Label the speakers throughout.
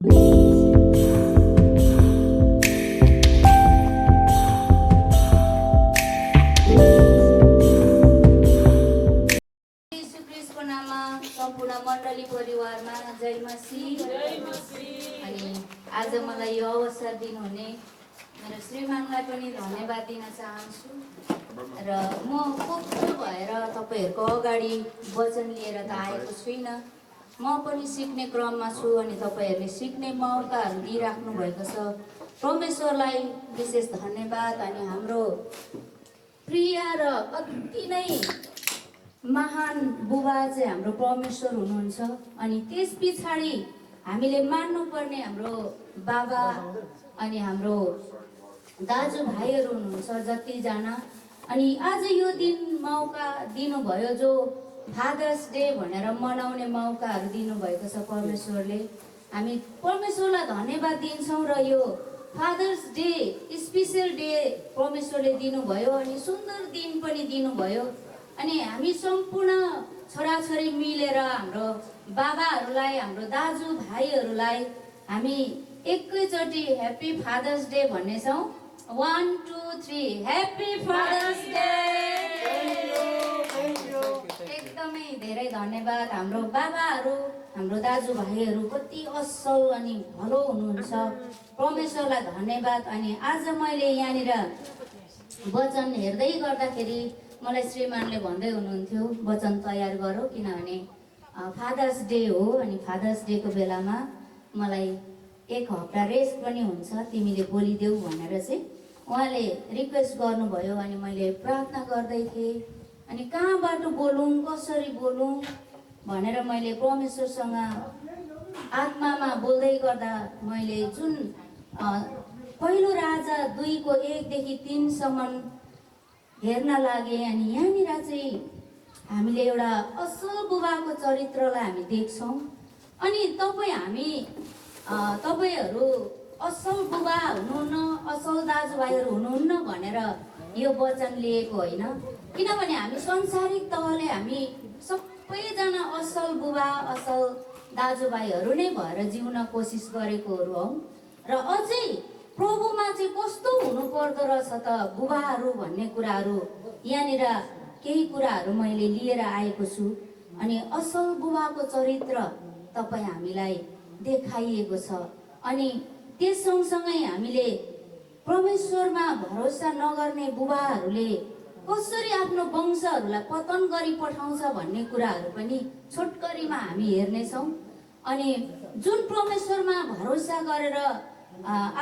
Speaker 1: सम्पूर्ण मण्डली परिवारमा जय मसीह। अनि आज मलाई यो अवसर दिनुहुने मेरो श्रीमानलाई पनि धन्यवाद दिन चाहन्छु र म पक्ष भएर तपाईहरूको अगाडि वचन लिएर त आएको छुइनँ। म पनि सिक्ने क्रममा छु अनि तपाईहरूले सिक्ने मौकाहरू दिइराख्नु भएको छ। परमेश्वरलाई विशेष धन्यवाद। अनि हाम्रो प्रिय र अति नै महान बुबा चाहिँ हाम्रो परमेश्वर हुनुहुन्छ। अनि त्यस पछाडि हामीले मान्नुपर्ने हाम्रो बाबा अनि हाम्रो दाजुभाइहरू हुनुहुन्छ जतिजना। अनि आज यो दिन मौका दिनुभयो, जो फादर्स डे भनेर मनाउने मौकाहरू दिनुभएको छ परमेश्वरले। हामी परमेश्वरलाई धन्यवाद दिन्छौँ र यो फादर्स डे स्पेसल डे परमेश्वरले दिनुभयो अनि सुन्दर दिन पनि दिनुभयो। अनि हामी सम्पूर्ण छोराछोरी मिलेर हाम्रो बाबाहरूलाई, हाम्रो दाजुभाइहरूलाई हामी एकैचोटि ह्याप्पी फादर्स डे भन्नेछौँ। 1 2 3 ह्याप्पी फादर्स डे। एकदमै धेरै धन्यवाद। हाम्रो बाबाहरू, हाम्रो दाजुभाइहरू कति असल अनि भलो हुनुहुन्छ। परमेश्वरलाई धन्यवाद। अनि आज मैले यहाँनिर वचन हेर्दै गर्दाखेरि मलाई श्रीमानले भन्दै हुनुहुन्थ्यो वचन तयार गरौँ, किनभने फादर्स डे हो। अनि फादर्स डेको बेलामा मलाई 1 हप्ता रेस्ट पनि हुन्छ, तिमीले बोलिदेऊ भनेर चाहिँ उहाँले रिक्वेस्ट गर्नुभयो। अनि मैले प्रार्थना गर्दै थिएँ, अनि कहाँबाट बोलौँ, कसरी बोलौँ भनेर मैले परमेश्वरसँग आत्मामा बोल्दै गर्दा मैले जुन पहिलो राजा 2:1 देखि 3 हेर्न लागे। अनि यहाँनिर चाहिँ हामीले एउटा असल बुबाको चरित्रलाई हामी देख्छौँ। अनि तपाईँहरू असल बुबा हुनुहुन्न, असल दाजुभाइहरू हुनुहुन्न भनेर यो वचन लिएको होइन, किनभने हामी संसारिक तहले हामी सबैजना असल बुबा, असल दाजुभाइहरू नै भएर जिउन कोसिस गरेकोहरू हौँ। र अझै प्रभुमा चाहिँ कस्तो हुनु पर्दो रहेछ त बुबाहरू भन्ने कुराहरू यहाँनिर केही कुराहरू मैले लिएर आएको छु। अनि असल बुबाको चरित्र तपाईँ हामीलाई देखाइएको छ। अनि त्यस सँगसँगै हामीले परमेश्वरमा भरोसा नगर्ने बुबाहरूले कसरी आफ्नो वंशहरूलाई पतन गरी पठाउँछ भन्ने कुराहरू पनि छोटकरीमा हामी हेर्नेछौँ। अनि जुन परमेश्वरमा भरोसा गरेर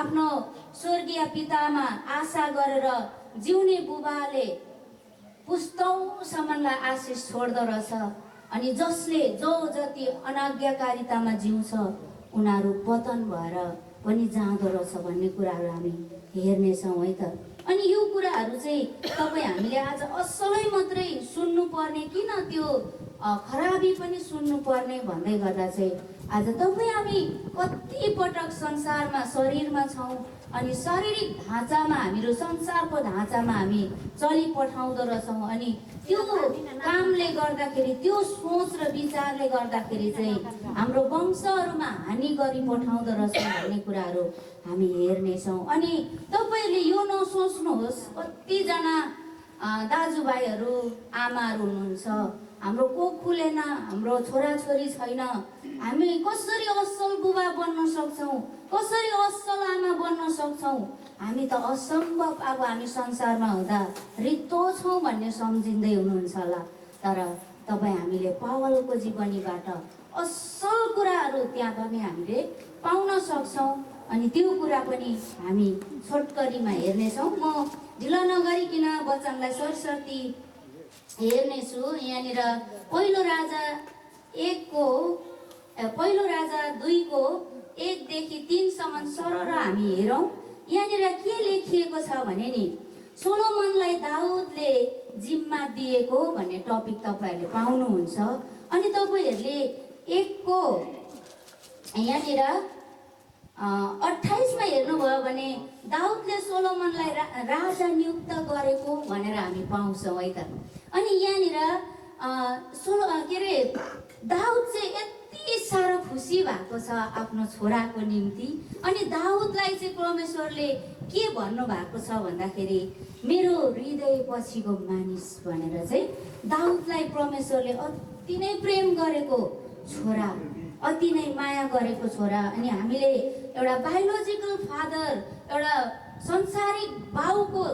Speaker 1: आफ्नो स्वर्गीय पितामा आशा गरेर जिउने बुबाले पुस्तौँसम्मलाई आशिष छोड्दो रहेछ। अनि जसले जो जति अनाज्ञाकारितामा जिउँछ उनीहरू पतन भएर पनि जाँदो रहेछ भन्ने कुराहरू हामी हेर्नेछौँ है त। अनि यो कुराहरू चाहिँ तपाईँ हामीले आज असलै मात्रै सुन्नुपर्ने, किन त्यो खराबी पनि सुन्नुपर्ने भन्दै गर्दा चाहिँ आज तपाईँ हामी कति पटक संसारमा शरीरमा छौँ। अनि शारीरिक ढाँचामा हामीहरू संसारको ढाँचामा हामी चलिपठाउँदो रहेछौँ। अनि त्यो कामले गर्दाखेरि, त्यो सोच र विचारले गर्दाखेरि चाहिँ हाम्रो वंशहरूमा हानि गरी पठाउँदो रहेछौँ भन्ने कुराहरू हामी हेर्नेछौँ। अनि तपाईँहरूले यो नसोच्नुहोस्, कतिजना दाजुभाइहरू आमाहरू हुनुहुन्छ, हाम्रो कोख खुलेन, हाम्रो छोराछोरी छैन, हामी कसरी असल बुबा बन्न सक्छौँ, कसरी असल आमा बन्न सक्छौँ, हामी त असम्भव, अब हामी संसारमा हुँदा रित्तो छौँ भन्ने सम्झिँदै हुनुहुन्छ होला। तर तपाईँ हामीले पावलको जीवनीबाट असल कुराहरू त्यहाँ पनि हामीले पाउन सक्छौँ। अनि त्यो कुरा पनि हामी छोटकरीमा हेर्नेछौँ। म ढिलो नगरिकन वचनलाई सरस्वती हेर्नेछु। यहाँनिर पहिलो राजा 2:1 देखि 3 सरर हामी हेरौँ। यहाँनिर के लेखिएको छ भने नि, सोलोमनलाई दाउदले जिम्मा दिएको भन्ने टपिक तपाईँहरूले पाउनुहुन्छ। अनि तपाईँहरूले 1को यहाँनिर 28 हेर्नुभयो भने दाउदले सोलोमनलाई राजा नियुक्त गरेको भनेर हामी पाउँछौँ है त। अनि यहाँनिर दाउद चाहिँ यति साह्रो खुसी भएको छ आफ्नो छोराको निम्ति। अनि दाउदलाई चाहिँ परमेश्वरले के भन्नुभएको छ भन्दाखेरि मेरो हृदय पछिको मानिस भनेर चाहिँ दाउदलाई परमेश्वरले अति नै प्रेम गरेको छोरा, अति नै माया गरेको छोरा। अनि हामीले एउटा बायोलोजिकल फादर, एउटा संसारिक बाउको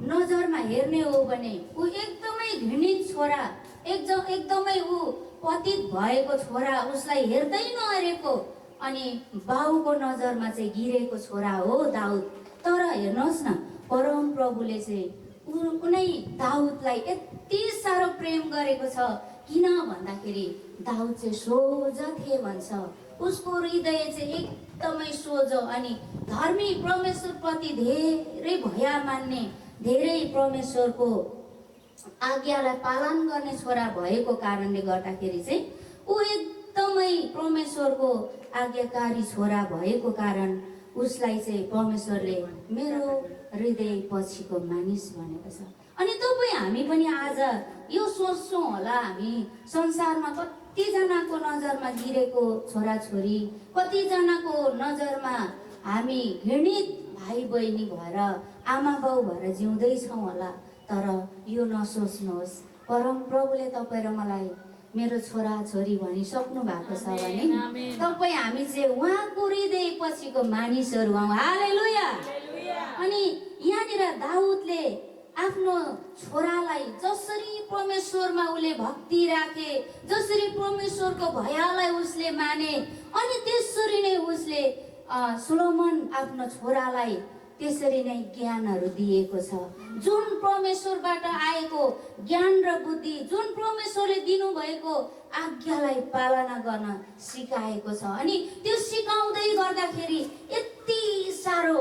Speaker 1: नजरमा हेर्ने हो भने ऊ एकदमै घृणित छोरा, एकदमै ऊ पतित भएको छोरा, उसलाई हेर्दै नहेरेको अनि बाउको नजरमा चाहिँ गिरेको छोरा हो दाउद। तर हेर्नुहोस् न, परम प्रभुले चाहिँ उनै दाउदलाई यति साह्रो प्रेम गरेको छ। किन भन्दाखेरि दाउद चाहिँ सोझो थिए भन्छ, उसको हृदय चाहिँ एकदमै सोझो अनि धर्मी, परमेश्वरप्रति धेरै भया मान्ने, धेरै परमेश्वरको आज्ञालाई पालन गर्ने छोरा भएको कारणले गर्दाखेरि चाहिँ ऊ एकदमै परमेश्वरको आज्ञाकारी छोरा भएको कारण उसलाई चाहिँ परमेश्वरले मेरो हृदय पछिको मानिस भनेको छ। अनि तपाईँ हामी पनि आज यो सोच्छौँ होला, हामी संसारमा कतिजनाको नजरमा गिरेको छोराछोरी, कतिजनाको नजरमा हामी घृणित भाइ बहिनी भएर, आमा बाउ भएर जिउँदैछौँ होला। तर यो नसोच्नुहोस्, परम प्रभुले तपाईँ र मलाई मेरो छोरा छोरी भनिसक्नु भएको छ भने तपाईँ हामी चाहिँ उहाँको हृदय पछिको मानिसहरू हौँ। हालेलुया। अनि यहाँनिर दाउदले आफ्नो छोरालाई जसरी परमेश्वरमा उसले भक्ति राखे, जसरी परमेश्वरको भयलाई उसले माने, अनि त्यसरी नै उसले सोलोमन आफ्नो छोरालाई त्यसरी नै ज्ञानहरू दिएको छ। जुन परमेश्वरबाट आएको ज्ञान र बुद्धि, जुन परमेश्वरले दिनुभएको आज्ञालाई पालना गर्न सिकाएको छ। अनि त्यो सिकाउँदै गर्दाखेरि यति साह्रो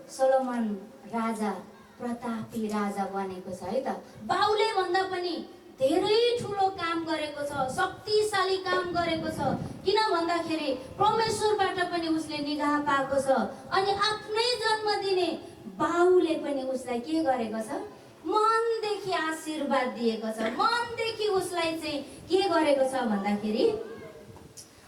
Speaker 1: सोलोमन राजा, प्रतापी राजा बनेको छ है त। बाउले भन्दा पनि धेरै ठुलो काम गरेको छ, शक्तिशाली काम गरेको छ। किन भन्दाखेरि परमेश्वरबाट पनि उसले निगाह पाएको छ। अनि आफ्नै जन्म दिने बाउले पनि उसलाई के गरेको छ, मनदेखि आशीर्वाद दिएको छ। मनदेखि उसलाई चाहिँ के गरेको छ भन्दाखेरि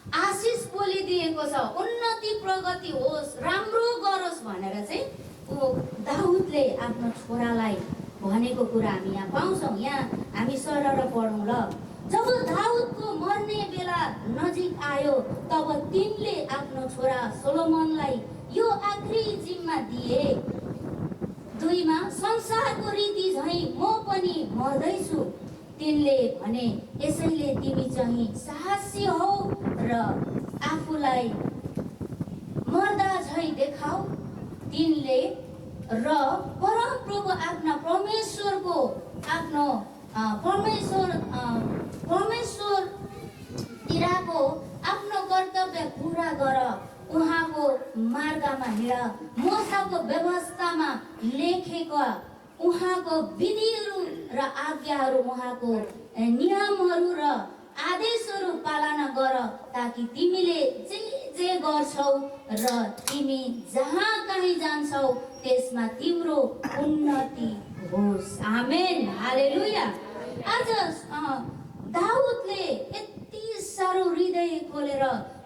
Speaker 1: आशिष बोलिदिएको छ, उन्नति प्रगति होस्, राम्रो गरोस् भनेर चाहिँ दाउदले आफ्नो छोरालाई भनेको कुरा हामी यहाँ पाउँछौँ। यहाँ हामी सरर पढौँ ल। जब दाउदको मर्ने बेला नजिक आयो तब तिनले आफ्नो छोरा सोलोमनलाई यो आखिरी जिम्मा दिए। 2 मा संसारको रीति झैँ म पनि मर्दैछु। तिनले भने यसैले तिमी चाहिँ साहसी हौ र आफूलाई मर्दा झैँ देखाऊ। तिनले र परम प्रभु आफ्ना परमेश्वरको परमेश्वरतिरको आफ्नो कर्तव्य पुरा गर, उहाँको मार्गमा हिँड, मोसाको व्यवस्थामा लेखेका उहाँको विधिहरू र आज्ञाहरू, उहाँको नियमहरू र आदेशहरू पालना गर, ताकि तिमीले जे गर्छौ र तिमी जहाँ कहीँ जान्छौ त्यसमा तिम्रो उन्नति होस्। आमेन, हालेलुया। आज दाउदले यति साह्रो हृदय खोलेर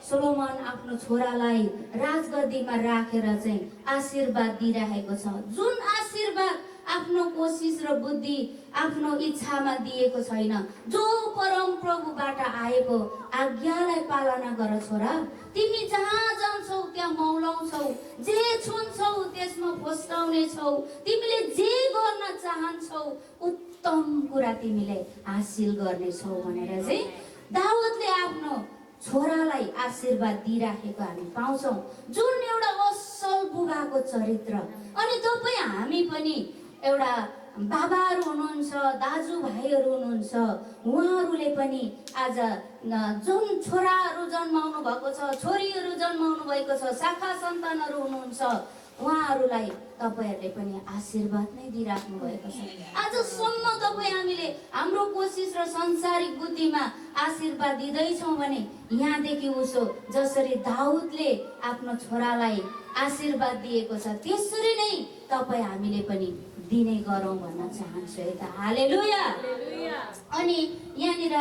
Speaker 1: सोलोमन आफ्नो छोरालाई राजगद्दीमा राखेर चाहिँ आशीर्वाद दिइरहेको छ। जुन आशीर्वाद आफ्नो कोसिस र बुद्धि, आफ्नो इच्छामा दिएको छैन। जो परम प्रभुबाट आएको आज्ञालाई पालना गर छोरा। तिमी जहाँ जान्छौ त्यहाँ मौलाउँछौ, जे छुन्छौ त्यसमा फस्टाउने छौ, तिमीले जे गर्न चाहन्छौ उत्तम कुरा तिमीले हासिल गर्नेछौ भनेर चाहिँ दाउदले आफ्नो छोरालाई आशीर्वाद दिइराखेको हामी पाउँछौँ। जुन एउटा असल बुबाको चरित्र। अनि तपाईँ हामी पनि एउटा बाबाहरू हुनुहुन्छ, दाजुभाइहरू हुनुहुन्छ, उहाँहरूले पनि आज जुन छोराहरू जन्माउनु भएको छ, छोरीहरू जन्माउनु भएको छ, शाखा सन्तानहरू हुनुहुन्छ, उहाँहरूलाई तपाईँहरूले पनि आशीर्वाद नै दिइराख्नु भएको छ। आजसम्म तपाईँ हामीले हाम्रो कोसिस र संसारिक बुद्धिमा आशीर्वाद दिँदैछौँ भने यहाँदेखि उसो जसरी दाउदले आफ्नो छोरालाई आशीर्वाद दिएको छ त्यसरी नै तपाईँ हामीले पनि दिने गरौँ भन्न चाहन्छु है त। हालेलुया। अनि यहाँनिर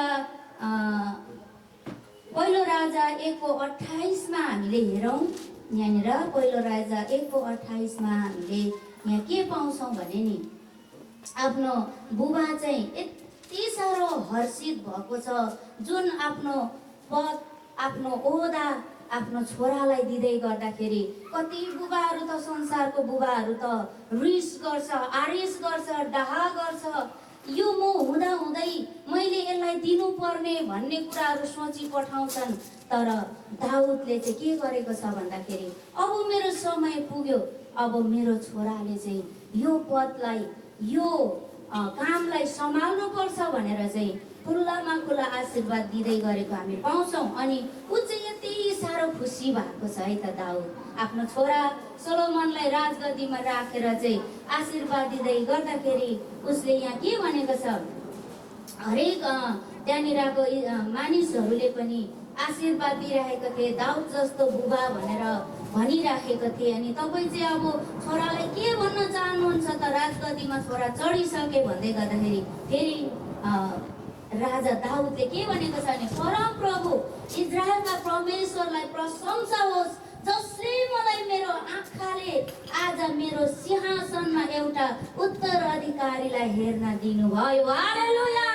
Speaker 1: पहिलो राजा 1:28 हामीले हेरौँ। यहाँनिर पहिलो राजा 1:28 हामीले यहाँ के पाउँछौँ भने नि, आफ्नो बुबा चाहिँ यति साह्रो हर्षित भएको छ, जुन आफ्नो पद, आफ्नो ओहदा आफ्नो छोरालाई दिँदै गर्दाखेरि कति बुबाहरू त, संसारको बुबाहरू त रिस गर्छ, आरिस गर्छ, डाहा गर्छ। यो म हुँदा हुँदै मैले यसलाई दिनुपर्ने भन्ने कुराहरू सोची पठाउँछन्। तर दाउदले चाहिँ के गरेको छ भन्दाखेरि, अब मेरो समय पुग्यो, अब मेरो छोराले चाहिँ यो पदलाई, यो कामलाई सम्हाल्नुपर्छ भनेर चाहिँ खुल्लामा खुल्ला आशीर्वाद दिँदै गरेको हामी पाउँछौँ। अनि ऊ चाहिँ यति साह्रो खुसी भएको छ है त दाउद, आफ्नो छोरा सोलोमनलाई राजगद्दीमा राखेर चाहिँ आशीर्वाद दिँदै गर्दाखेरि उसले यहाँ के भनेको छ, हरेक त्यहाँनिरको मानिसहरूले पनि आशीर्वाद दिइरहेको थिए, दाउद जस्तो बुबा भनेर भनिराखेको थिए। अनि तपाईँ चाहिँ अब छोरालाई के भन्न चाहनुहुन्छ त, राजगद्दीमा छोरा चढिसके भन्दै गर्दाखेरि फेरि राजा दाउदले के भनेको छ भने, परम प्रभु इजरायलका परमेश्वरलाई प्रशंसा होस्, जसले मलाई मेरो आँखाले आज मेरो सिंहासनमा एउटा उत्तराधिकारीलाई हेर्न दिनुभयो। हालेलुया।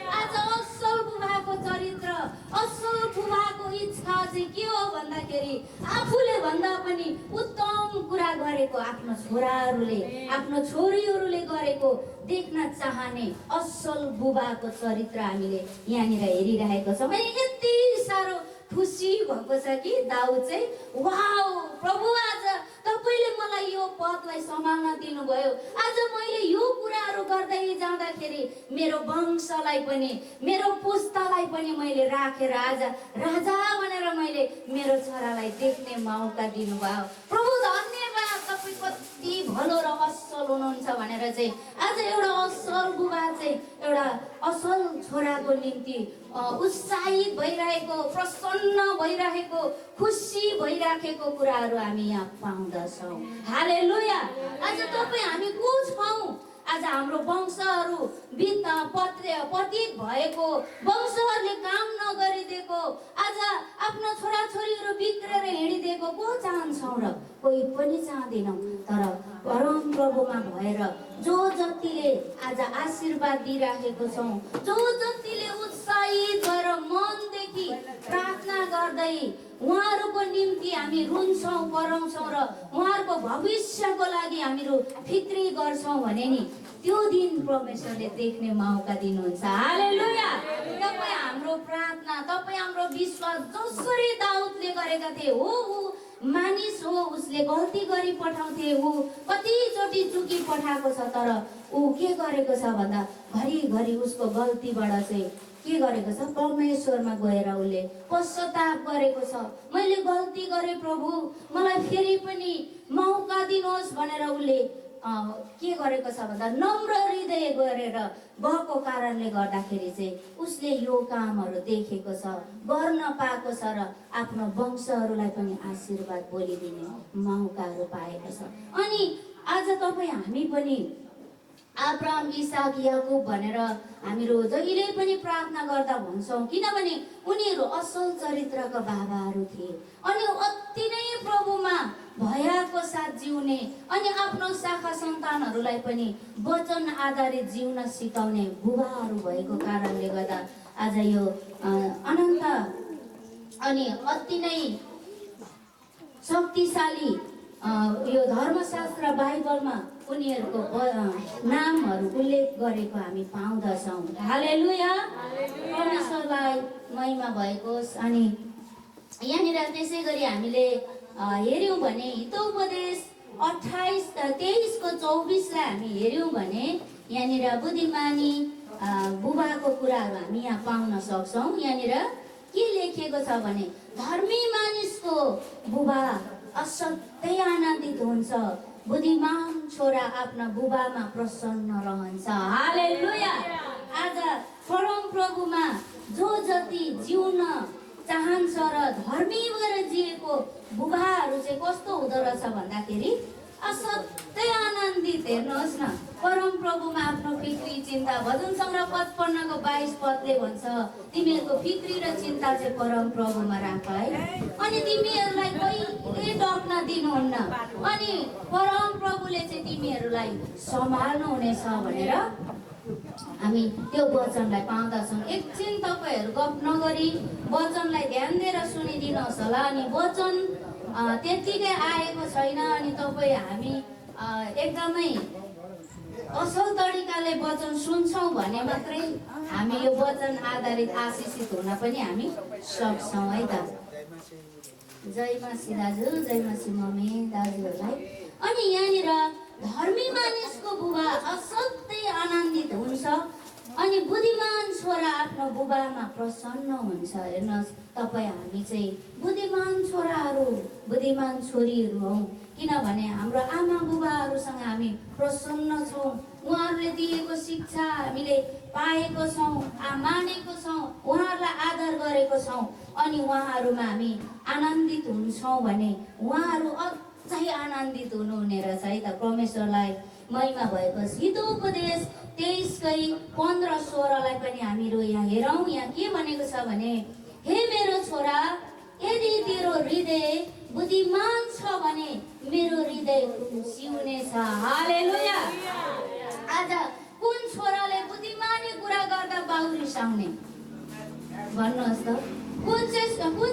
Speaker 1: आज असल बुबाको चरित्र, असल बुबाको इच्छा चाहिँ के हो भन्दाखेरि, आफूले भन्दा पनि उत्तम कुरा गरेको आफ्नो छोराहरूले, आफ्नो छोरीहरूले गरेको देख्न चाहने असल बुबाको चरित्र हामीले यहाँनिर हेरिरहेको छौँ। अनि यति साह्रो खुसी भएको छ कि दाउद चाहिँ, वाउ प्रभु, आज तपाईँले मलाई यो पदलाई सम्हाल्न दिनुभयो। आज मैले यो कुराहरू गर्दै जाँदाखेरि मेरो वंशलाई पनि, मेरो पुस्तालाई पनि मैले राखेर आज राजा भनेर मैले मेरो छोरालाई देख्ने मौका दिनुभयो। प्रभु धन्यवाद, तपाईँ कति भलो र असल हुनुहुन्छ भनेर चाहिँ आज एउटा असल बुबा चाहिँ एउटा असल छोराको निम्ति उत्साहित भइरहेको, प्रसन्न भइरहेको, खुसी भइराखेको कुराहरू हामी यहाँ पाउँदछौँ। हालेलुया। आज तपाईँ हामी को छौँ? आज हाम्रो वंशहरू पतित भएको, वंशहरूले काम नगरिदिएको, आज आफ्नो छोराछोरीहरू बिग्रेर हिँडिदिएको को चाहन्छौँ र? कोही पनि चाहँदैनौँ। तर परम प्रभुमा भएर जो जतिले आज आशीर्वाद दिइराखेको छौँ, जो जतिले उत्साहित भएर मनदेखि प्रार्थना गर्दै उहाँहरूको निम्ति हामी रुन्छौँ, कराउँछौँ र उहाँहरूको भविष्यको लागि हामीहरू फिक्री गर्छौँ भने नि, त्यो दिन परमेश्वरले देख्ने मौका दिनुहुन्छ। हालेलुया। तपाईँ हाम्रो प्रार्थना, तपाईँ हाम्रो विश्वास जसरी दाउदले गरेका थिए हो, मानिस हो, उसले गल्ती गरी पठाउँथे, ऊ कतिचोटि चुकी पठाएको छ, तर ऊ के गरेको छ भन्दा घरिघरि उसको गल्तीबाट चाहिँ के गरेको छ, परमेश्वरमा गएर उसले पश्चाताप गरेको छ। मैले गल्ती गरेँ प्रभु, मलाई फेरि पनि मौका दिनुहोस् भनेर उसले के गरेको छ भन्दा नम्र हृदय गरेर गएको कारणले गर्दाखेरि चाहिँ उसले यो कामहरू देखेको छ, गर्न पाएको छ र आफ्नो वंशहरूलाई पनि आशीर्वाद बोलिदिने मौकाहरू पाएको छ। अनि आज तपाईँ हामी पनि अब्राहम, इसाक, याकुब भनेर हामीहरू जहिले पनि प्रार्थना गर्दा भन्छौँ, किनभने उनीहरू असल चरित्रका बाबाहरू थिए। अनि अति नै प्रभुमा भयको साथ जिउने अनि आफ्नो शाखा सन्तानहरूलाई पनि वचन आधारित जिउन सिकाउने बुबाहरू भएको कारणले गर्दा आज यो अनन्त अनि अति नै शक्तिशाली यो धर्मशास्त्र बाइबलमा उनीहरूको नामहरू उल्लेख गरेको हामी पाउँदछौँ। हालेलुया। परमेश्वरलाई महिमा भएको होस्। अनि यहाँनिर त्यसै गरी हामीले हेऱ्यौँ भने हितोपदेश 23:23-24 हामी हेऱ्यौँ भने यहाँनिर बुद्धिमानी बुबाको कुराहरू हामी यहाँ पाउन सक्छौँ। यहाँनिर के लेखिएको छ भने, धर्मी मानिसको बुबा असाध्यै आनन्दित हुन्छ, बुद्धिमान छोरा आफ्ना बुबामा प्रसन्न रहन्छ। हालेलुया। आज परम प्रभुमा जो जति जिउन चाहन्छ र धर्मी भएर जिएको बुबाहरू चाहिँ कस्तो हुँदो रहेछ भन्दाखेरि असाध्यै आनन्दित आनन्दित हेर्नुहोस् न, परम प्रभुमा आफ्नो फिक्री चिन्ता। भजन सङ्ग्रह 55 को 22 पदले भन्छ तिमीहरूको फिक्री र चिन्ता चाहिँ परम प्रभुमा राख है, अनि तिमीहरूलाई कहिले डक्न दिनुहुन्न, अनि परम प्रभुले चाहिँ तिमीहरूलाई सम्हाल्नु हुनेछ भनेर हामी त्यो वचनलाई पाउँदछौँ। एकछिन तपाईँहरू गफ नगरी वचनलाई ध्यान दिएर सुनिदिनुहोस् होला। अनि वचन त्यत्तिकै आएको छैन, अनि तपाईँ हामी एकदमै असल तरिकाले वचन सुन्छौँ भने मात्रै हामी यो वचन आधारित आशिषित हुन पनि हामी सक्छौँ है त। जय मसी दाजु, जय मसी मम्मी दाजुहरूलाई। अनि यहाँनिर धर्मी मानिसको बुबा असाध्यै आनन्दित हुन्छ, अनि बुद्धिमान छोरा आफ्नो बुबामा प्रसन्न हुन्छ। हेर्नुहोस्, तपाईँ हामी चाहिँ बुद्धिमान छोराहरू, बुद्धिमान छोरीहरू हौँ, किनभने हाम्रो आमा बुबाहरूसँग हामी प्रसन्न छौँ। उहाँहरूले दिएको शिक्षा हामीले पाएको छौँ, मानेको छौँ, उहाँहरूलाई आदर गरेको छौँ, अनि उहाँहरूमा हामी आनन्दित हुन्छौँ भने उहाँहरू अझै आनन्दित हुनुहुने रहेछ है त। परमेश्वरलाई महिमा भएपछि हितोपदेश 23:15-16 पनि हामीहरू यहाँ हेरौँ। यहाँ के भनेको छ भने, हे मेरो छोरा, यदि तेरो हृदय बुद्धिमान छ भने मेरो हृदय खुसी हुनेछ। हालेलुया। आज कुन छोराले बुद्धिमानी कुरा गर्दा बाउ रिसाउने भन्नुहोस् त? कुन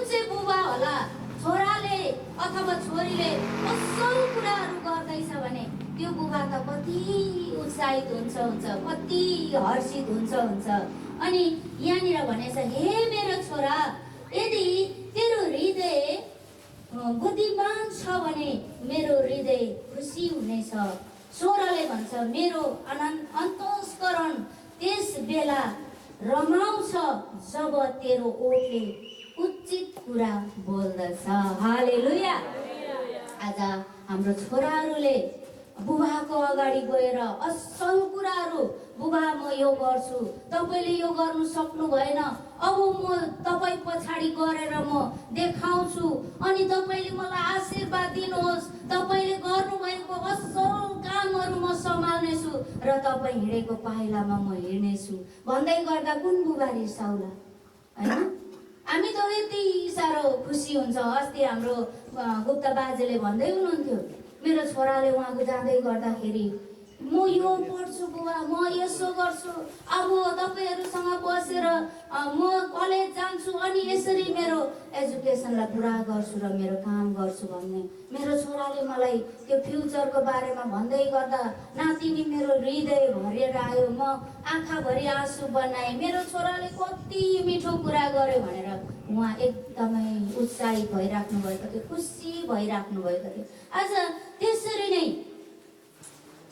Speaker 1: चाहिँ बुबा होला छोराले अथवा छोरीले असल कुराहरू गर्दैछ भने त्यो बुबा त कति उत्साहित हुन्छ, कति हर्षित हुन्छ। अनि यहाँनिर भनेछ, हे मेरो छोरा, यदि तेरो हृदय बुद्धिमान छ भने मेरो हृदय खुसी हुनेछ। 16ले भन्छ, मेरो अन्तस्करण त्यस बेला रमाउँछ जब तेरो ओठले उचित कुरा बोल्दछ। हालेलुया। आज हाम्रो छोराहरूले बुबाको अगाडि गएर असल कुराहरू, बुबा म यो गर्छु, तपाईँले यो गर्नु सक्नु भएन, अब म तपाईँ पछाडि गरेर म देखाउँछु, अनि तपाईँले मलाई आशीर्वाद दिनुहोस्, तपाईँले गर्नुभएको असल कामहरू म सम्हाल्नेछु र तपाईँ हिँडेको पाइलामा म हिँड्नेछु भन्दै गर्दा कुन बुबा रिसाउला होइन? हामी त यति साह्रो खुसी हुन्छ। अस्ति हाम्रो गुप्ता बाजेले भन्दै हुनुहुन्थ्यो, मेरो छोराले उहाँको जाँदै गर्दाखेरि म यो पढ्छु बुबा, म यसो गर्छु, अब तपाईँहरूसँग बसेर म कलेज जान्छु, अनि यसरी मेरो एजुकेसनलाई पुरा गर्छु र मेरो काम गर्छु भन्ने मेरो छोराले मलाई त्यो फ्युचरको बारेमा भन्दै गर्दा नातिनी मेरो हृदय भरेर आयो, म आँखाभरि आँसु बनाएँ, मेरो छोराले कति मिठो कुरा गर्यो भनेर उहाँ एकदमै उत्साहित भइराख्नु भएको थियो, खुसी भइराख्नु भएको थियो। आज त्यसरी नै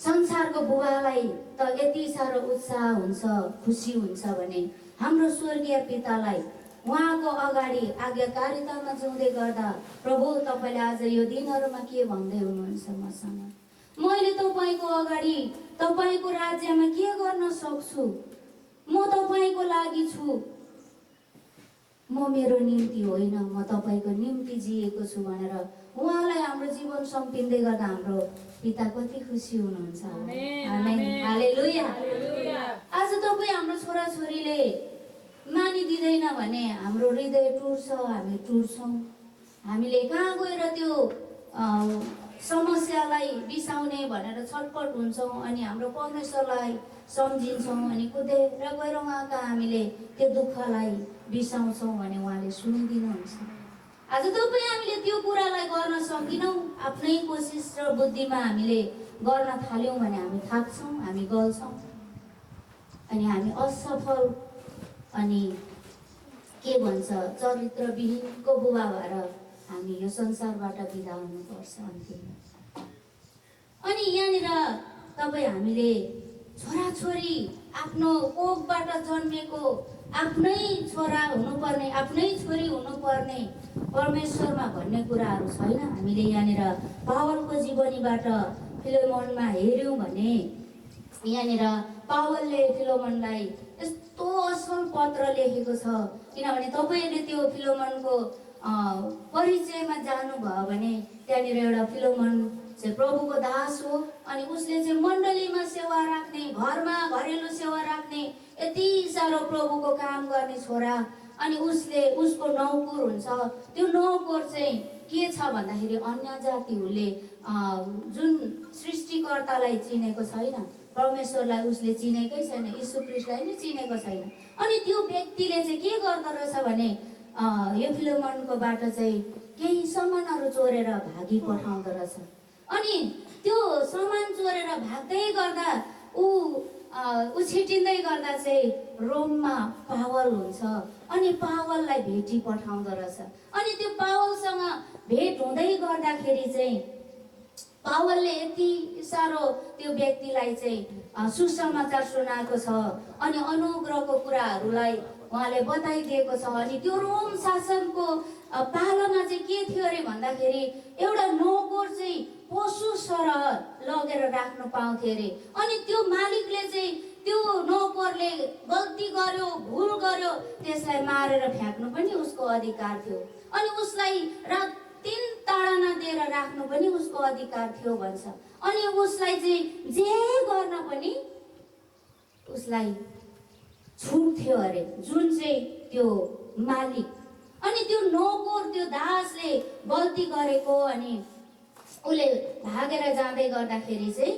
Speaker 1: संसारको बुबालाई त यति साह्रो उत्साह हुन्छ, खुसी हुन्छ भने हाम्रो स्वर्गीय पितालाई उहाँको अगाडि आज्ञाकारितामा जिउँदै गर्दा प्रभु तपाईँले आज यो दिनहरूमा के भन्दै हुनुहुन्छ मसँग? मैले तपाईँको अगाडि तपाईँको राज्यमा के गर्न सक्छु? म तपाईँको लागि छु, म मेरो निम्ति होइन, म तपाईँको निम्ति जिएको छु भनेर उहाँलाई हाम्रो जीवन सम्पिँदै गर्दा हाम्रो पिता कति खुसी हुनुहुन्छ। आमेन। हालेलुया। आज तपाईँ हाम्रो छोराछोरीले मानिदिँदैन भने हाम्रो हृदय टुट्छ, हामी टुट्छौँ। हामीले कहाँ गएर त्यो समस्यालाई बिसाउने भनेर छटपट हुन्छौँ, अनि हाम्रो परमेश्वरलाई सम्झिन्छौँ, अनि कुदेर गएर उहाँ कहाँ हामीले त्यो दुःखलाई बिसाउँछौँ भने उहाँले सुनिदिनुहुन्छ। आज तपाईँ हामीले त्यो कुरालाई गर्न सकिनौँ, आफ्नै कोसिस र बुद्धिमा हामीले गर्न थाल्यौँ भने हामी थाक्छौँ, हामी गल्छौँ, अनि हामी असफल अनि के भन्छ चरित्रविहीनको बुबा भएर हामी यो संसारबाट बिदा हुनुपर्छ अन्तिममा। अनि यहाँनिर तपाईँ हामीले छोराछोरी आफ्नो कोखबाट जन्मेको आफ्नै छोरा हुनुपर्ने, आफ्नै छोरी हुनुपर्ने परमेश्वरमा भन्ने कुराहरू छैन। हामीले यहाँनिर पावलको जीवनीबाट फिलोमोनमा हेऱ्यौँ भने यहाँनिर पावलले फिलोमोनलाई यस्तो असल पत्र लेखेको छ, किनभने तपाईँले त्यो फिलोमोनको परिचयमा जानुभयो भने त्यहाँनिर एउटा फिलोमोन चाहिँ प्रभुको दास हो अनि उसले चाहिँ मण्डलीमा सेवा राख्ने, घरमा घरेलु सेवा राख्ने, यति साह्रो प्रभुको काम गर्ने छोरा। अनि उसको नौकर हुन्छ। त्यो नौकर चाहिँ के छ भन्दाखेरि अन्य जातिहरूले जुन सृष्टिकर्तालाई चिनेको छैन, परमेश्वरलाई उसले चिनेकै छैन, यीशु ख्रीष्टलाई नै चिनेको छैन। अनि त्यो व्यक्तिले चाहिँ के गर्दो रहेछ भने यो फिलेमोनकोबाट चाहिँ केही सामानहरू चोरेर भागी पठाउँदो रहेछ। अनि त्यो सामान चोरेर भाग्दै गर्दा ऊ छिटिँदै गर्दा चाहिँ रोममा पावल हुन्छ अनि पावललाई भेटी पठाउँदो रहेछ। अनि त्यो पावलसँग भेट हुँदै गर्दाखेरि चाहिँ पावलले यति साह्रो त्यो व्यक्तिलाई चाहिँ सुसमाचार सुनाएको छ अनि अनुग्रहको कुराहरूलाई उहाँले बताइदिएको छ। अनि त्यो रोम शासनको पालोमा चाहिँ के थियो अरे भन्दाखेरि एउटा नोकर चाहिँ पशु सरह लगेर राख्नु पाउँथ्यो अरे। अनि त्यो मालिकले चाहिँ त्यो नोकरले गल्ती गर्यो, भुल गर्यो, त्यसलाई मारेर फ्याँक्नु पनि उसको अधिकार थियो। अनि उसलाई रात दिन ताडना दिएर राख्नु पनि उसको अधिकार थियो भन्छ। अनि उसलाई चाहिँ जे गर्न पनि उसलाई छुट थियो अरे, जुन चाहिँ त्यो मालिक। अनि त्यो नोकर, त्यो दासले गल्ती गरेको अनि उसले भागेर जाँदै गर्दाखेरि चाहिँ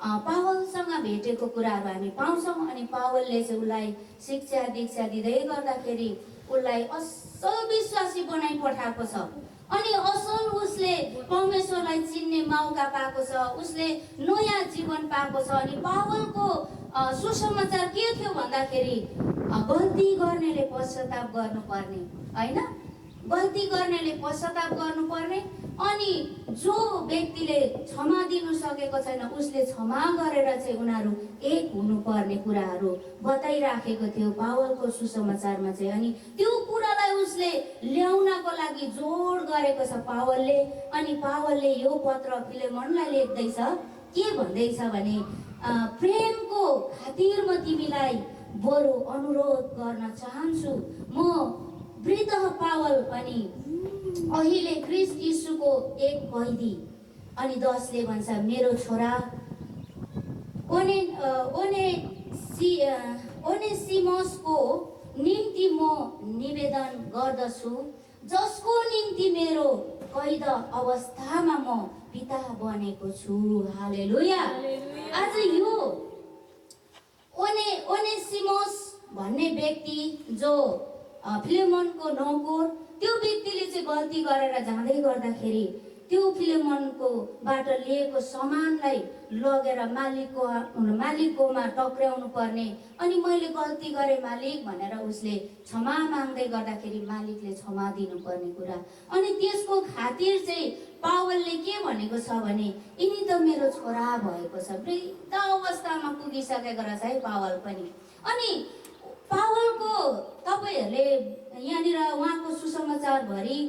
Speaker 1: पावलसँग भेटेको कुराहरू हामी पाउँछौँ। अनि पावलले चाहिँ उसलाई शिक्षा दीक्षा दिँदै गर्दाखेरि उसलाई असल विश्वासी बनाइ पठाएको छ। अनि असल उसले परमेश्वरलाई चिन्ने मौका पाएको छ, उसले नयाँ जीवन पाएको छ। अनि पावलको सुसमाचार के थियो भन्दाखेरि गल्ती गर्नेले पश्चाताप गर्नुपर्ने, होइन, गल्ती गर्नेले पश्चाताप गर्नुपर्ने। अनि जो व्यक्तिले क्षमा दिनु सकेको छैन उसले क्षमा गरेर चाहिँ उनीहरू एक हुनुपर्ने कुराहरू बताइराखेको थियो पावलको सुसमाचारमा चाहिँ। अनि त्यो कुरालाई उसले ल्याउनको लागि जोड गरेको छ पावलले। अनि पावलले यो पत्र फिलेमोनलाई लेख्दैछ, के भन्दैछ भने प्रेमको खातिर म तिमीलाई बरु अनुरोध गर्न चाहन्छु, म वृद्ध पावल अनि अहिले ख्रीष्ट यीशुको एक कैदी। अनि 10ले भन्छ, मेरो छोरा ओनेसिमसको निम्ति म निवेदन गर्दछु, जसको निम्ति मेरो कैद अवस्थामा म पिता बनेको छु। हालेलुया। आज यो ओनेसिमस भन्ने व्यक्ति जो फिलेमोनको नोकर, त्यो व्यक्तिले चाहिँ गल्ती गरेर जाँदै गर्दाखेरि त्यो फिलेमोनकोबाट लिएको सामानलाई लगेर मालिककोमा टक्राउनु पर्ने। अनि मैले गल्ती गरेँ मालिक भनेर उसले क्षमा माग्दै गर्दाखेरि मालिकले क्षमा दिनुपर्ने कुरा। अनि त्यसको खातिर चाहिँ पावलले के भनेको छ भने यिनी त मेरो छोरा भएको छ, वृद्ध अवस्थामा पुगिसकेको रहेछ है पावल पनि। अनि पावलको तपाईहरूले यहाँनिर उहाँको सुसमाचारभरि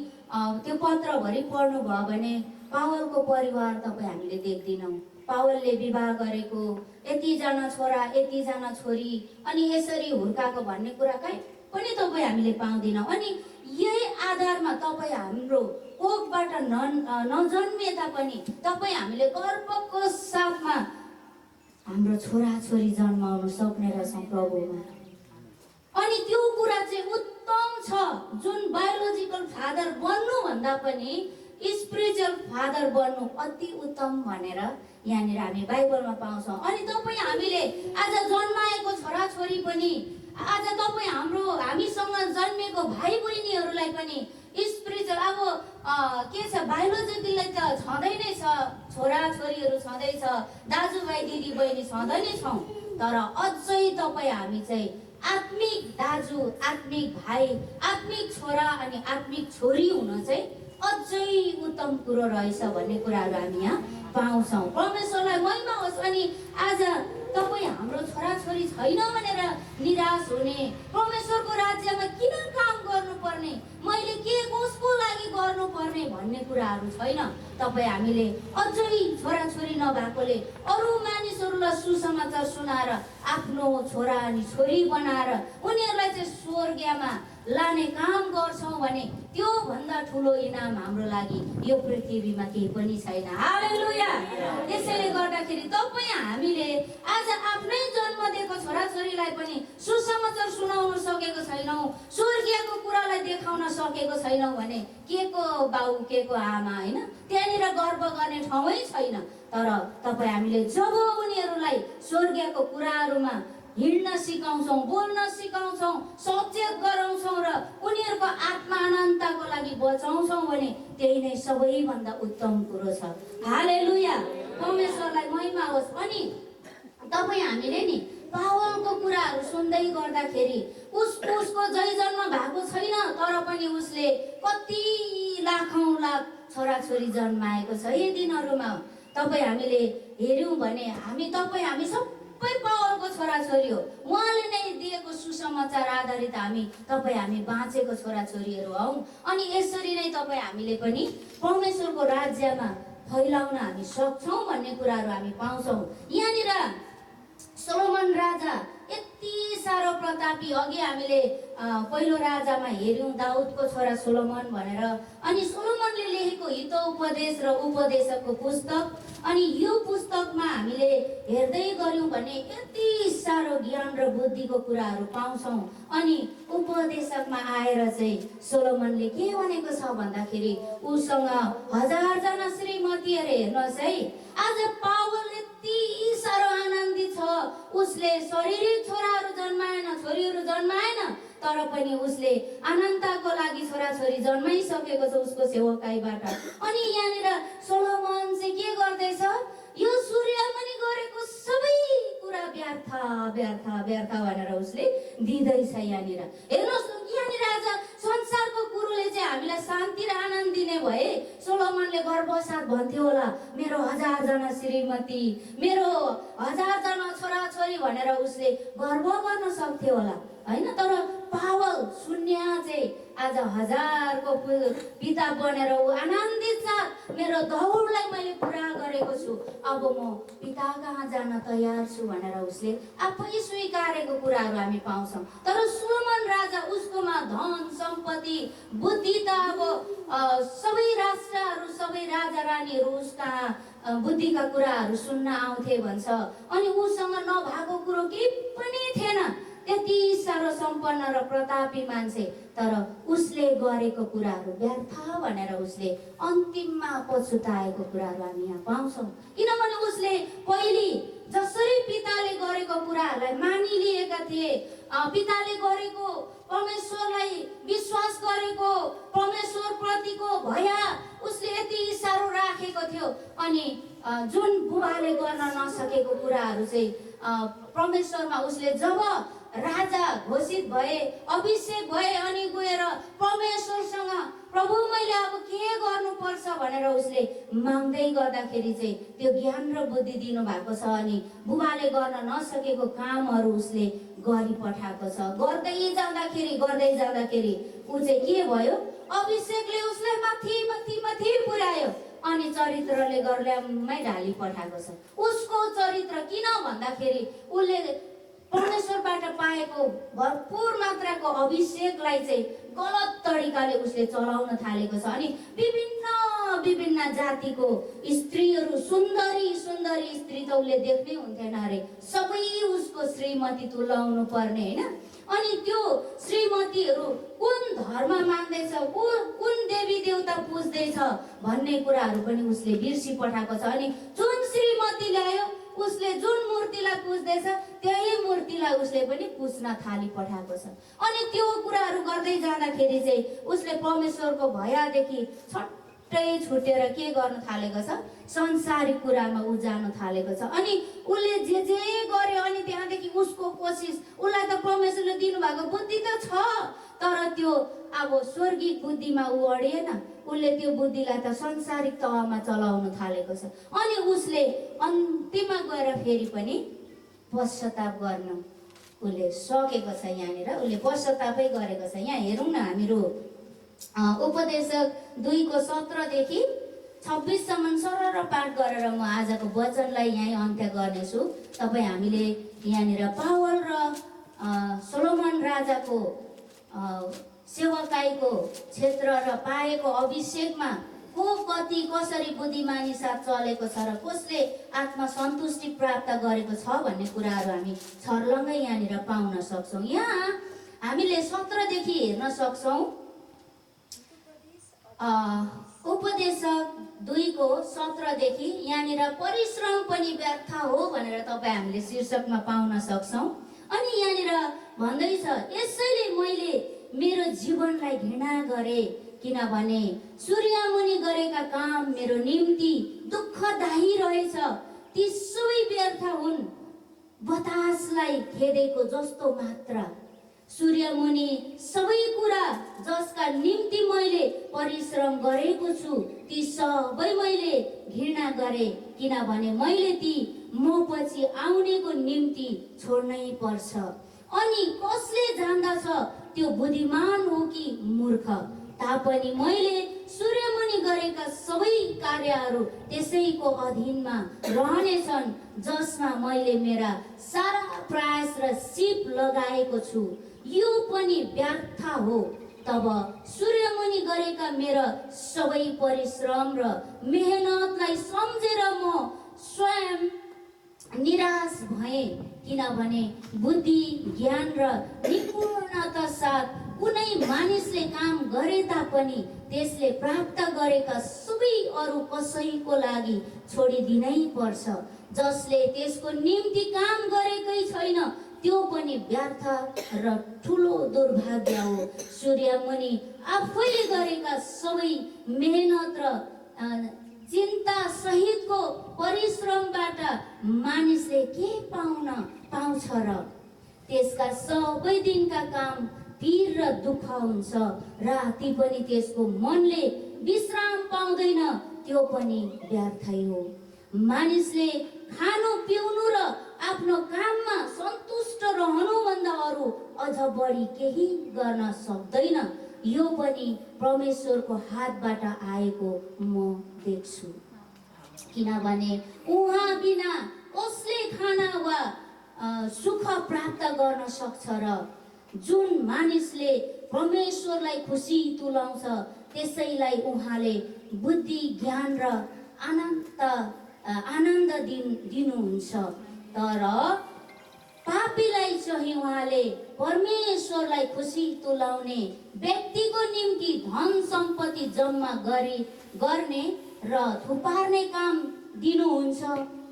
Speaker 1: त्यो पत्रभरि पढ्नुभयो भने पावलको परिवार तपाईँ हामीले देख्दैनौँ। पावलले विवाह गरेको यतिजना छोरा, यतिजना छोरी अनि यसरी हुर्काएको भन्ने कुरा कहीँ पनि तपाईँ हामीले पाउँदैनौँ। अनि यही आधारमा तपाईँ हाम्रो कोखबाट नजन्मिए तापनि तपाईँ हामीले गर्वको साथमा हाम्रो छोराछोरी जन्माउन सक्ने रहेछौँ प्रभुमा। अनि त्यो कुरा चाहिँ उत्तम छ, जुन बायोलोजिकल फादर बन्नुभन्दा पनि स्पिरिचुअल फादर बन्नु अति उत्तम भनेर यहाँनिर हामी बाइबलमा पाउँछौँ। अनि तपाईँ हामीले आज जन्माएको छोराछोरी पनि, आज तपाईँ हामीसँग जन्मेको भाइ बहिनीहरूलाई पनि स्पिरिचुअल के छ, बायोलोजिकली त छँदै नै छ, छोराछोरीहरू छँदैछ, दाजुभाइ दिदीबहिनी छँदै नै छौँ, तर अझै तपाईँ हामी चाहिँ आत्मिक दाजु, आत्मिक भाइ, आत्मिक छोरा अनि आत्मिक छोरी हुन चाहिँ अझै उत्तम कुरो रहेछ भन्ने कुराहरू हामी यहाँ पाउँछौँ। परमेश्वरलाई महिमा होस्। अनि आज तपाईँ हाम्रो छोराछोरी छैन भनेर निराश हुने, परमेश्वरको राज्यमा किन काम गर्नुपर्ने, मैले के कसको लागि गर्नुपर्ने भन्ने कुराहरू छैन। तपाईँ हामीले अझै छोराछोरी नभएकोले अरू मानिसहरूलाई सुसमाचार सुनाएर आफ्नो छोरा अनि छोरी बनाएर उनीहरूलाई चाहिँ स्वर्गमा लाने काम गर्छौँ भने त्यो भन्दा ठुलो इनाम हाम्रो लागि यो पृथ्वीमा केही पनि छैन। हालेलुया। त्यसैले गर्दाखेरि तपाईँ हामीले आज आफ्नै जन्म दिएको छोराछोरीलाई पनि सुसमाचार सुनाउन सकेको छैनौँ, स्वर्गीयको कुरालाई देखाउन सकेको छैनौँ भने के को बाउ के को आमा, होइन? त्यहाँनिर गर्व गर्ने ठाउँै छैन। तर तपाईँ हामीले जब उनीहरूलाई स्वर्गीयको कुराहरूमा हिँड्न सिकाउँछौँ, बोल्न सिकाउँछौँ, सचेत गराउँछौँ र उनीहरूको आत्मा अनन्तको लागि बचाउँछौँ भने त्यही नै सबैभन्दा उत्तम कुरो छ। हालेलुया। परमेश्वरलाई महिमा होस्। अनि तपाईँ हामीले नि पावलको कुराहरू सुन्दै गर्दाखेरि उसको जय जन्म भएको छैन, तर पनि उसले कति लाखौँ लाख छोराछोरी जन्माएको छ यी दिनहरूमा। तपाईँ हामीले हेऱ्यौँ भने हामी सबै पावलको छोराछोरी हो। उहाँले नै दिएको सुसमाचार आधारित हामी बाँचेको छोराछोरीहरू हौँ। अनि यसरी नै हामीले पनि परमेश्वरको राज्यमा फैलाउन हामी सक्छौँ भन्ने कुराहरू हामी पाउँछौँ। यहाँनिर सोलोमन राजा यति साह्रो प्रतापी, अघि हामीले पहिलो राजामा हेऱ्यौँ दाउदको छोरा सोलोमन भनेर। अनि सोलोमनले लेखेको हितोपदेश र उपदेशकको पुस्तक, अनि यो पुस्तकमा हामीले हेर्दै गऱ्यौँ भने यति साह्रो ज्ञान र बुद्धिको कुराहरू पाउँछौँ। अनि उपदेशकमा आएर चाहिँ सोलोमनले के भनेको छ भन्दाखेरि उसँग 1000 जना श्रीमतीहरू, हेर्नुहोस् है। आज पावल यति साह्रो आनन्दित छ, उसले शारीरिक छोराहरू जन्माएन, छोरीहरू जन्माएन, तर पनि उसले अनन्तको लागि छोराछोरी जन्माइसकेको छ उसको सेवकाईबाट। अनि यहाँनिर सोलोमन चाहिँ के गर्दैछ? यो सूर्यमणि गरेको सबै कुरा व्यर्थ व्यर्थ व्यर्थ भनेर उसले दिँदैछ। यहाँनिर हेर्नुहोस्, यहाँनिर आज संसारको कुरोले चाहिँ हामीलाई शान्ति र आनन्द दिने भए सोलोमनले गर्भसाथ भन्थ्यो होला, मेरो 1000 जना श्रीमती, मेरो 1000 जना छोराछोरी भनेर उसले गर्व गर्न सक्थ्यो होला, होइन? तर पावल शून्य चाहिँ आज 1000 को पिता बनेर ऊ आनन्दित छ। मेरो दौडलाई मैले पुरा गरेको छु, अब म पिता कहाँ जान तयार छु भनेर उसले आफै स्वीकारेको कुराहरू हामी पाउँछौँ। तर सोलोमन राजा, उसकोमा धन सम्पत्ति बुद्धि त अब सबै राष्ट्रहरू, सबै राजा रानीहरू उसका बुद्धिका कुराहरू सुन्न आउँथे भन्छ। अनि उसँग नभएको कुरो केही पनि थिएन, यति साह्रो सम्पन्न र प्रतापी मान्छे, तर उसले गरेको कुराहरू व्यर्थ भनेर उसले अन्तिममा पछुताएको कुराहरू हामी यहाँ पाउँछौँ। किनभने उसले पहिले जसरी पिताले गरेको कुराहरूलाई मानिलिएका थिए, पिताले गरेको, परमेश्वरलाई विश्वास गरेको, परमेश्वर प्रतिको भया उसले यति साह्रो राखेको थियो। अनि जुन बुबाले गर्न नसकेको कुराहरू चाहिँ परमेश्वरमा उसले जब राजा घोषित भए, अभिषेक भए, अनि गएर परमेश्वरसँग प्रभु मैले अब के गर्नुपर्छ भनेर उसले माग्दै गर्दाखेरि चाहिँ त्यो ज्ञान र बुद्धि दिनु भएको छ। अनि बुबाले गर्न नसकेको कामहरू उसले गरिपठाएको छ। गर्दै जाँदाखेरि ऊ चाहिँ के भयो? अभिषेकले उसलाई माथि माथि माथि पुर्यायो अनि चरित्रले गर्ल्यामै ढाली पठाएको छ। उसको चरित्र किन भन्दाखेरि उसले परमेश्वरबाट पाएको भरपुर मात्राको अभिषेकलाई चाहिँ गलत तरिकाले उसले चलाउन थालेको छ। अनि विभिन्न जातिको स्त्रीहरू, सुन्दरी सुन्दरी स्त्री त उसले देख्नै हुन्थेन अरे, सबै उसको श्रीमती तुल्याउनु पर्ने, होइन? अनि त्यो श्रीमतीहरू कुन धर्म मान्दैछ, कुन देवी देवता पुज्दैछ भन्ने कुराहरू पनि उसले बिर्सी पठाएको छ। अनि जुन श्रीमती ल्यायो, उसले जुन मूर्तिलाई पुज्दैछ त्यही मूर्तिलाई उसले पनि पुज्न थाली पठाएको छ। अनि त्यो कुराहरू गर्दै जाँदाखेरि चाहिँ उसले परमेश्वरको भयदेखि छट्टै छुटेर के गर्न थालेको छ? संसारिक कुरामा ऊ जान थालेको छ। अनि उसले जे गर्यो, अनि त्यहाँदेखि उसको कोसिस, उसलाई त परमेश्वरले दिनुभएको बुद्धि त छ, तर त्यो अब स्वर्गीय बुद्धिमा ऊ अडिएन। उसले त्यो बुद्धिलाई त संसारिक तहमा चलाउन थालेको छ। अनि उसले अन्तिममा गएर फेरि पनि पश्चाताप गर्न उसले सकेको छ। यहाँनिर उसले पश्चातापै गरेको छ। यहाँ हेरौँ न, हामीहरू उपदेशक 2:17 देखि 26 सम्म सरर पाठ गरेर म आजको वचनलाई यहीँ अन्त्य गर्नेछु। तपाईँ हामीले यहाँनिर पावल र सोलोमन राजाको सेवकाईको क्षेत्र र पाएको अभिषेकमा को कति कसरी बुद्धिमानी साथ चलेको छ र कसले आत्मसन्तुष्टि प्राप्त गरेको छ भन्ने कुराहरू हामी छर्लङ्गै यहाँनिर पाउन सक्छौँ। यहाँ हामीले 17 देखि हेर्न सक्छौँ। उपदेशक 2 को 17 देखि यहाँनिर परिश्रम पनि व्यर्थ हो भनेर तपाईँ हामीले शीर्षकमा पाउन सक्छौँ। अनि यहाँनिर भन्दैछ, यसैले मैले मेरो जीवनलाई घृणा गरे, किनभने सूर्यमुनि गरेका काम मेरो निम्ति दुःखदायी रहेछ। ती सबै व्यर्थ हुन्, बतासलाई खेदेको जस्तो मात्र। सूर्यमुनि सबै कुरा जसका निम्ति मैले परिश्रम गरेको छु, ती सबै मैले घृणा गरे, किनभने मैले ती म पछि आउनेको निम्ति छोड्नै पर्छ। अनि कसले जान्दछ त्यो बुद्धिमान हो कि मूर्ख? तापनि मैले सूर्यमुनि गरेका सबै कार्यहरू त्यसैको अधीनमा रहनेछन् जसमा मैले मेरा सारा प्रयास र सिप लगाएको छु, यो पनि व्यर्थ हो। तब सूर्यमुनि गरेका मेरा सबै परिश्रम र मेहनतलाई सम्झेर म स्वयं निराश भएँ, किनभने बुद्धि, ज्ञान र निपुणता साथ कुनै मानिसले काम गरे तापनि त्यसले प्राप्त गरेका सबै अरू कसैको लागि छोडिदिनै पर्छ। जसले त्यसको निम्ति काम गरेकै छैन त्यो पनि व्यर्थ र ठुलो दुर्भाग्य हो। सूर्यमुनि आफैले गरेका सबै मेहनत र चिन्ता सहितको परिश्रमबाट मानिसले के पाउँछ र? त्यसका सबै दिनका काम पीर र दुःख हुन्छ, राति पनि त्यसको मनले विश्राम पाउँदैन, त्यो पनि व्यर्थै हो। मानिसले खानु पिउनु र आफ्नो काममा सन्तुष्ट रहनुभन्दा अरू अझ बढी केही गर्न सक्दैन। यो पनि परमेश्वरको हातबाट आएको म देख्छु, किनभने उहाँ बिना कसले खाना वा सुख प्राप्त गर्न सक्छ र? जुन मानिसले परमेश्वरलाई खुसी तुल्याउँछ त्यसैलाई उहाँले बुद्धि, ज्ञान र आनन्द दिनुहुन्छ। तर पापीलाई चाहिँ उहाँले परमेश्वरलाई खुसी तुल्याउने व्यक्तिको निम्ति धन सम्पत्ति जम्मा गर्ने र थुपार्ने काम दिनुहुन्छ।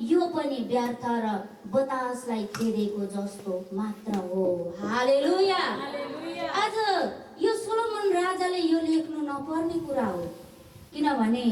Speaker 1: यो पनि व्यर्थ र बतासलाई खेदेको जस्तो मात्र हो। हालेलुया। आज यो सोलोमन राजाले यो लेख्नु नपर्ने कुरा हो, किनभने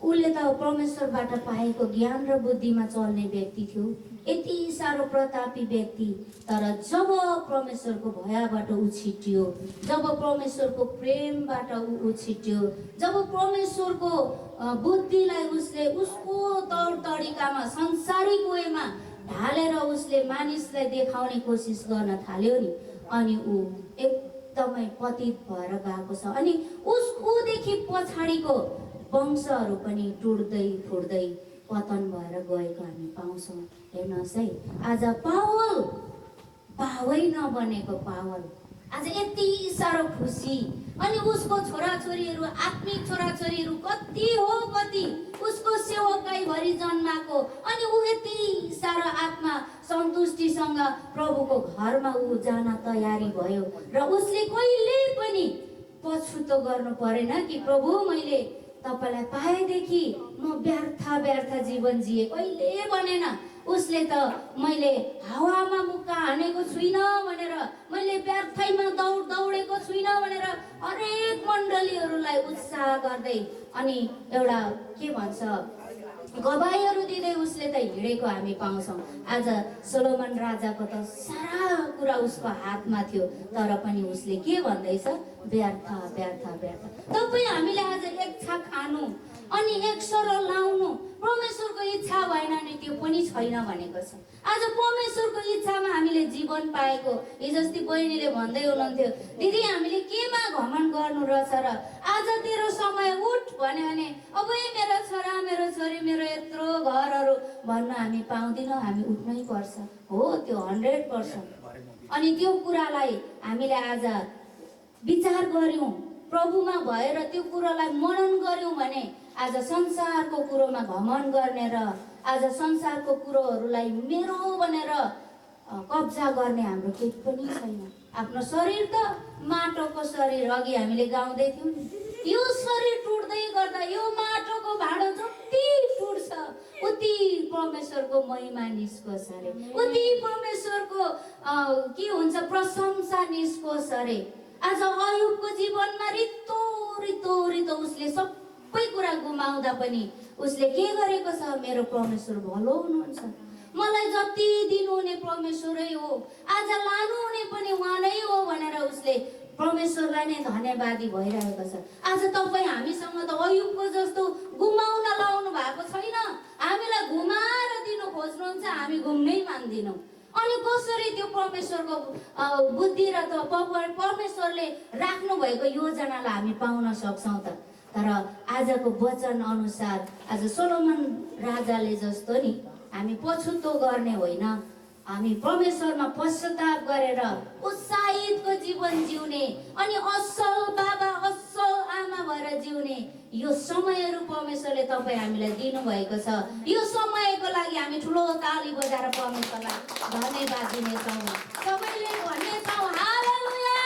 Speaker 1: उसले त परमेश्वरबाट पाएको ज्ञान र बुद्धिमा चल्ने व्यक्ति थियो, यति साह्रो प्रतापी व्यक्ति। तर जब परमेश्वरको भयबाट उछिट्यो, जब परमेश्वरको प्रेमबाट उछिट्यो, जब परमेश्वरको बुद्धिलाई उसले उसको तौर तरिकामा संसारिक वेमा ढालेर उसले मानिसलाई देखाउने कोसिस गर्न थाल्यो नि, अनि ऊ एकदमै पतित भएर गएको छ। अनि उसदेखि पछाडिको वंशहरू पनि टुट्दै फुट्दै पतन भएर गएको हामी पाउँछौँ। हेर्नुहोस् है, आज पावल भावै नबनेको पावल आज यति साह्रो खुसी, अनि उसको छोराछोरीहरू, आत्मिक छोराछोरीहरू कति हो, कति उसको सेवकाईभरि जन्माको, अनि ऊ यति साह्रो आत्मा सन्तुष्टिसँग प्रभुको घरमा ऊ जान तयारी भयो र उसले कहिले पनि पछुतो गर्नु परेन कि प्रभु मैले तपाईलाई पाएदेखि म व्यर्थ जीवन जिए, कहिले भनेन। उसले त मैले हावामा मुक्का हानेको छुइनँ भनेर, मैले व्यर्थैमा दौडेको छुइनँ भनेर हरेक मण्डलीहरूलाई उत्साह गर्दै अनि एउटा के भन्छ गवाईहरू दिँदै उसले त हिँडेको हामी पाउँछौँ। आज सोलोमन राजाको त सारा कुरा उसको हातमा थियो, तर पनि उसले के भन्दैछ? व्यर्थ व्यर्थ व्यर्थ। तपाईँ हामीले आज एक छाक खानु अनि एक सरल लाउनु परमेश्वरको इच्छा भएन नि त्यो पनि छैन भनेको छ। आज परमेश्वरको इच्छामा हामीले जीवन पाएको। हिजोस्ति बहिनीले भन्दै हुनुहुन्थ्यो, दिदी हामीले केमा घमण्ड गर्नु रहेछ र? आज तेरो समय उठ भन्यो भने अब मेरो छोरा, मेरो छोरी, मेरो यत्रो घरहरू भन्न हामी पाउँदैनौँ, हामी उठ्नै पर्छ। हो, त्यो 100%। अनि त्यो कुरालाई हामीले आज विचार गर्यौँ, प्रभुमा भएर त्यो कुरोलाई मनन गर्यौँ भने आज संसारको कुरोमा घमण्ड गर्ने र आज संसारको कुरोहरूलाई मेरो भनेर कब्जा गर्ने हाम्रो केही पनि छैन। आफ्नो शरीर त माटोको शरीर, अघि हामीले गाउँदै थियौँ नि, यो शरीर टुट्दै गर्दा यो माटोको भाँडो जति टुट्छ उति परमेश्वरको महिमा निस्कोस् अरे, उति परमेश्वरको के हुन्छ प्रशंसा निस्कोस् अरे। आज अयुबको जीवनमा रित्तो रित्तो रित्तो उसले सबै कुरा गुमाउँदा पनि उसले के गरेको छ, मेरो परमेश्वर भलो हुनुहुन्छ, मलाई जति दिनुहुने परमेश्वरै हो, आज लानुहुने पनि उहाँ नै हो भनेर उसले परमेश्वरलाई नै धन्यवादी भइरहेको छ। आज तपाईँ हामीसँग त अयुबको जस्तो गुमाउन लाउनु भएको छैन, हामीलाई घुमाएर दिनु खोज्नुहुन्छ, हामी घुम्नै मान्दिनौँ। अनि कसरी त्यो परमेश्वरको बुद्धि र परमेश्वरले राख्नु भएको योजनालाई हामी पाउन सक्छौँ त? तर आजको वचन अनुसार आज सोलोमन राजाले जस्तो नि हामी पछुतो गर्ने होइन, हामी परमेश्वरमा पश्चाताप गरेर उत्साहितको जीवन जिउने अनि असल बाबा असल आमा भएर जिउने यो समयहरू परमेश्वरले तपाईँ हामीलाई दिनुभएको छ। यो समयको लागि हामी ठुलो ताली बजाएर परमेश्वरलाई धन्यवाद दिनेछौँ। सबैले भन्नेछौँ हालेलुया,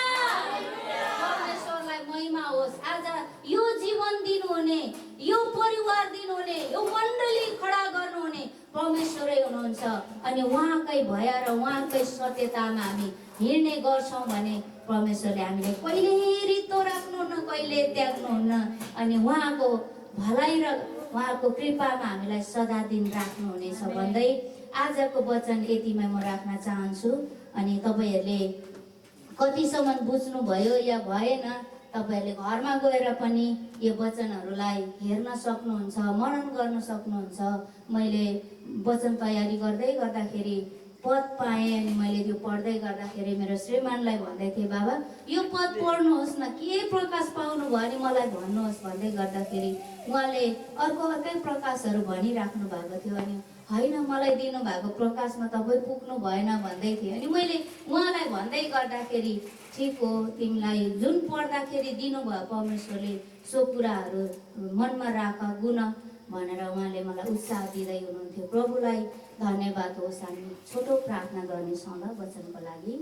Speaker 1: परमेश्वरलाई महिमा होस्। आज यो जीवन दिनुहुने, यो परिवार दिनुहुने, यो मण्डली खडा गर्नुहुने परमेश्वरै हुनुहुन्छ। अनि उहाँकै भएर उहाँकै सत्यतामा हामी हिँड्ने गर्छौँ भने परमेश्वरले हामीले कहिले रित्तो राख्नुहुन्न, कहिले त्याग्नुहुन्न। अनि उहाँको भलाइ र उहाँको कृपामा हामीलाई सदा दिन राख्नुहुनेछ भन्दै आजको वचन यतिमै म राख्न चाहन्छु। अनि तपाईँहरूले कतिसम्म बुझ्नुभयो या भएन, तपाईँहरूले घरमा गएर पनि यो वचनहरूलाई हेर्न सक्नुहुन्छ, मनन गर्न सक्नुहुन्छ। मैले वचन तयारी गर्दै गर्दाखेरि पद पाएँ अनि मैले त्यो पढ्दै गर्दाखेरि मेरो श्रीमानलाई भन्दै थिएँ, बाबा यो पद पढ्नुहोस् न, के प्रकाश पाउनुभयो भने मलाई भन्नुहोस् भन्दै गर्दाखेरि उहाँले अर्कै प्रकाशहरू भनिराख्नु भएको थियो। अनि होइन मलाई दिनुभएको प्रकाशमा तपाईँ पुग्नु भएन भन्दै थिएँ। अनि मैले उहाँलाई भन्दै गर्दाखेरि ठिक हो, तिमीलाई जुन पढ्दाखेरि दिनुभयो परमेश्वरले सो कुराहरू मनमा राख गुण भनेर उहाँले मलाई उत्साह दिँदै हुनुहुन्थ्यो। प्रभुलाई धन्यवाद होस्। हामी छोटो प्रार्थना गर्नेछौँ ल वचनको लागि।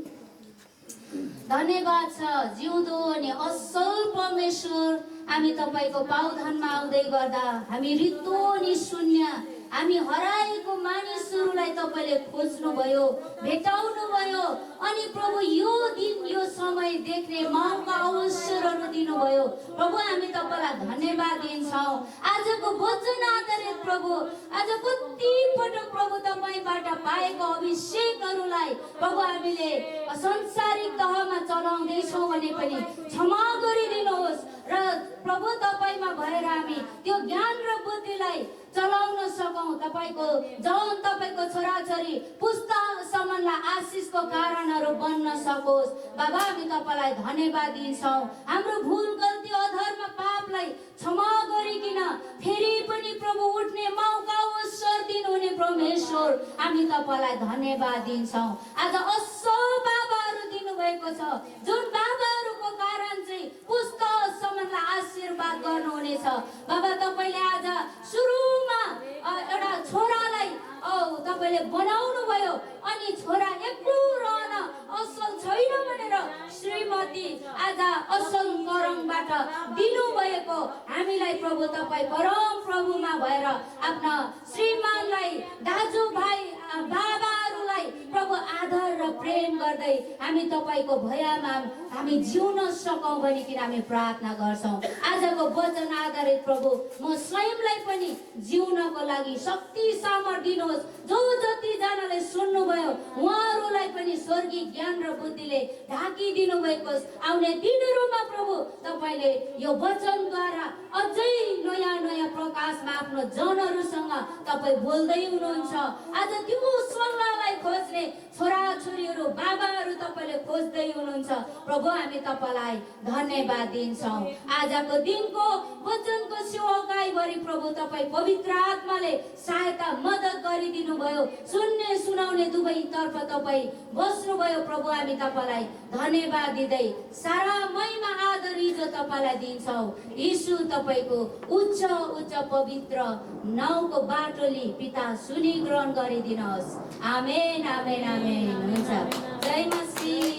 Speaker 1: धन्यवाद छ जिउँदो अनि असल परमेश्वर, हामी तपाईँको पाउधानमा आउँदै गर्दा हामी रित्तो अनि शून्य, हामी हराएको मानिसहरूलाई तपाईँले खोज्नुभयो, भेटाउनुभयो। अनि प्रभु यो दिन यो समय देख्ने मौका अवसरहरू दिनुभयो। प्रभु हामी तपाईँलाई धन्यवाद दिन्छौँ। आजको वचन आधारित प्रभु आज कति पटक प्रभु तपाईँबाट पाएको अभिषेकहरूलाई प्रभु हामीले संसारिक तहमा चलाउँदैछौँ भने पनि क्षमा गरिदिनुहोस् र प्रभु तपाईँमा भएर हामी त्यो ज्ञान र बुद्धिलाई चलाउन सकौँ। तपाईँको जौन तपाईँको छोराछोरी पुस्तासम्मलाई आशिषको कारणहरू बन्न सकोस्। बाबा हामी तपाईँलाई धन्यवाद दिन्छौँ। हाम्रो भुल गल्ती अधर्म पापलाई क्षमा गरिकन फेरि पनि प्रभु उठ्ने मौका अवसर दिनुहुने परमेश्वर, हामी तपाईँलाई धन्यवाद दिन्छौँ। आज असल बाबाहरू दिनुभएको छ, जुन बाबाहरूको कारण चाहिँ पुस्तासम्मलाई आशीर्वाद गर्नुहुनेछ। बाबा तपाईँले आज सुरुमा एउटा छोरालाई तपाईँले बनाउनु भयो अनि छोरा एक्लो रहन असल छैन भनेर श्रीमती आज असल करमबाट दिनुभएको हामीलाई प्रभु तपाईँ परम प्रभुमा भएर आफ्ना श्रीमानलाई, दाजुभाइ, बाबाहरूलाई प्रभु आदर र प्रेम गर्दै हामी तपाईँको भयमा हामी जिउन सकौँ भनिकन हामी प्रार्थना गर्छौँ। आजको वचन आधारित प्रभु म स्वयंलाई पनि जिउनको लागि शक्ति सामर्थ्य दिनुहोस्। जो जतिजनाले सुन्नुभयो उहाँहरूलाई पनि स्वर्गीय ज्ञान र बुद्धिले ढाकिदिनु भएको आउने दिनहरूमा प्रभु तपाईँले यो वचनद्वारा अझै नयाँ नयाँ प्रकाशमा आफ्नो जनहरूसँग तपाईँ बोल्दै हुनुहुन्छ। आज त्यो स्वर्गलाई खोज्ने छोराछोरीहरू लाभाहरू तपाईँले खोज्दै हुनुहुन्छ प्रभु हामी तपाईँलाई धन्यवाद दिन्छौँ आजको दिनको वचनको सेवाकाईभरि प्रभु तपाईँ पवित्र आत्माले सहायता मद्दत गरिदिनु भयो सुन्ने सुनाउने दुवैतर्फ तपाईँ बस्नुभयो प्रभु हामी तपाईँलाई धन्यवाद दिँदै सारा महिमा आदर इज्जत तपाईँलाई दिन्छौँ यीशु तपाईँको उच्च उच्च पवित्र नाउँको बाटोली पिता सुनि ग्रहण गरिदिनुहोस् आमेन आमेन आमेन हुन्छ जय मसीह